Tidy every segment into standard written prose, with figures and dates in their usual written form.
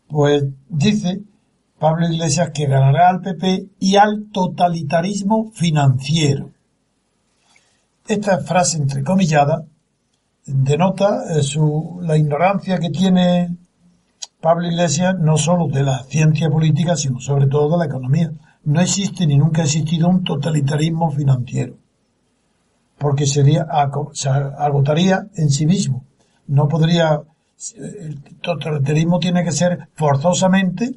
Pues dice Pablo Iglesias que ganará al PP y al totalitarismo financiero. Esta frase entrecomillada denota la ignorancia que tiene Pablo Iglesias, no solo de la ciencia política, sino sobre todo de la economía. No existe ni nunca ha existido un totalitarismo financiero, porque se agotaría en sí mismo. No podría. El totalitarismo tiene que ser forzosamente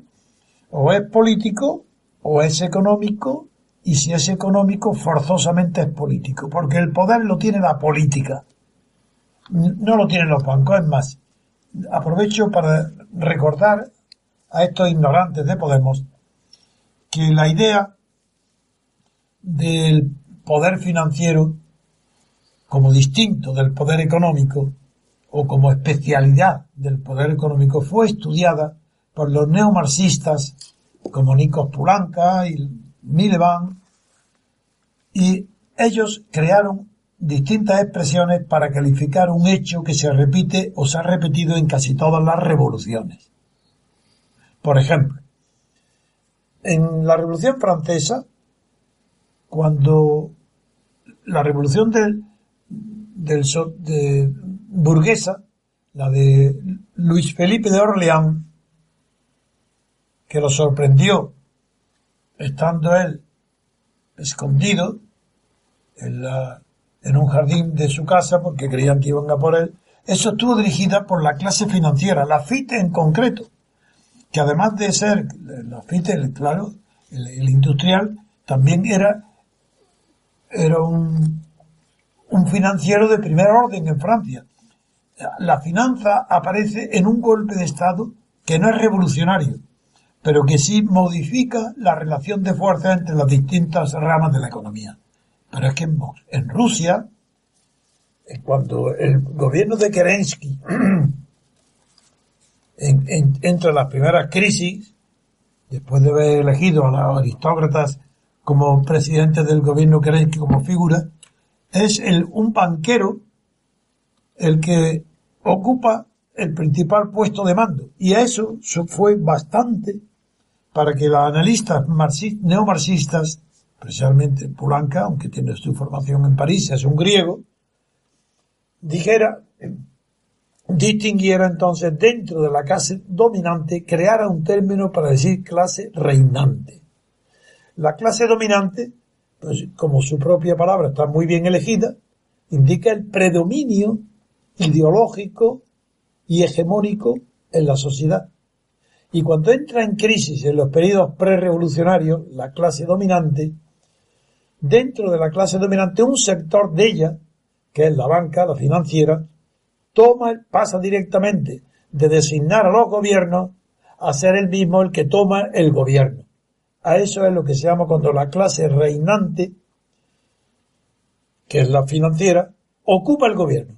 o es político o es económico, y si es económico forzosamente es político, porque el poder lo tiene la política, no lo tienen los bancos. Es más, aprovecho para recordar a estos ignorantes de Podemos que la idea del poder financiero como distinto del poder económico o como especialidad del poder económico fue estudiada por los neomarxistas como Nikos Poulanka y Miliband, y ellos crearon distintas expresiones para calificar un hecho que se repite o se ha repetido en casi todas las revoluciones. Por ejemplo, en la Revolución Francesa, cuando la revolución de burguesa, la de Luis Felipe de Orleans, que lo sorprendió estando él escondido en un jardín de su casa porque creían que iban a por él, eso estuvo dirigida por la clase financiera, la FITE en concreto, que además de ser la FITE, claro, el industrial, también era un financiero de primer orden en Francia. La finanza aparece en un golpe de Estado que no es revolucionario, pero que sí modifica la relación de fuerza entre las distintas ramas de la economía. Pero es que en Rusia, cuando el gobierno de Kerensky entra en las primeras crisis, después de haber elegido a los aristócratas como presidentes del gobierno Kerensky como figura, es un banquero el que ocupa el principal puesto de mando. Y a eso fue bastante para que los analistas neomarxistas, especialmente Poulanka, aunque tiene su formación en París, es un griego, distinguiera entonces dentro de la clase dominante, creara un término para decir clase reinante. La clase dominante, pues, como su propia palabra está muy bien elegida, indica el predominio ideológico y hegemónico en la sociedad. Y cuando entra en crisis en los periodos prerevolucionarios, la clase dominante, dentro de la clase dominante, un sector de ella, que es la banca, la financiera, pasa directamente de designar a los gobiernos a ser el mismo el que toma el gobierno. A eso es lo que se llama cuando la clase reinante, que es la financiera, ocupa el gobierno.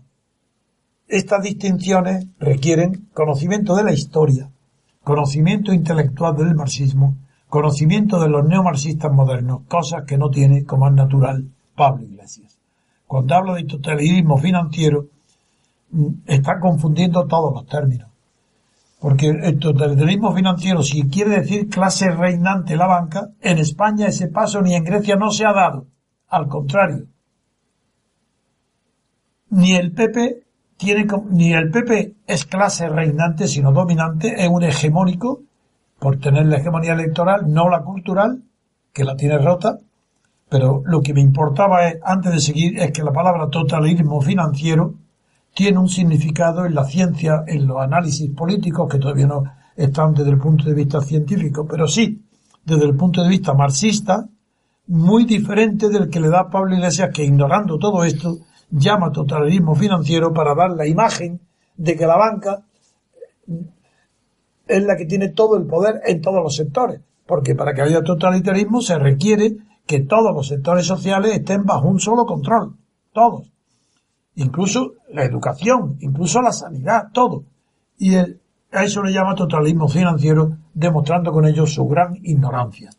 Estas distinciones requieren conocimiento de la historia, conocimiento intelectual del marxismo, conocimiento de los neomarxistas modernos, cosas que no tiene, como es natural, Pablo Iglesias. Cuando habla de totalitarismo financiero, está confundiendo todos los términos. Porque el totalitarismo financiero, si quiere decir clase reinante la banca, en España ese paso ni en Grecia no se ha dado. Al contrario. Ni el PP es clase reinante, sino dominante, es un hegemónico, por tener la hegemonía electoral, no la cultural, que la tiene rota. Pero lo que me importaba antes de seguir, es que la palabra totalitarismo financiero tiene un significado en la ciencia, en los análisis políticos, que todavía no están desde el punto de vista científico, pero sí desde el punto de vista marxista, muy diferente del que le da Pablo Iglesias, que ignorando todo esto, llama totalitarismo financiero para dar la imagen de que la banca es la que tiene todo el poder en todos los sectores, porque para que haya totalitarismo se requiere que todos los sectores sociales estén bajo un solo control, todos. Incluso la educación, incluso la sanidad, todo. Y a eso le llama totalitarismo financiero, demostrando con ello su gran ignorancia.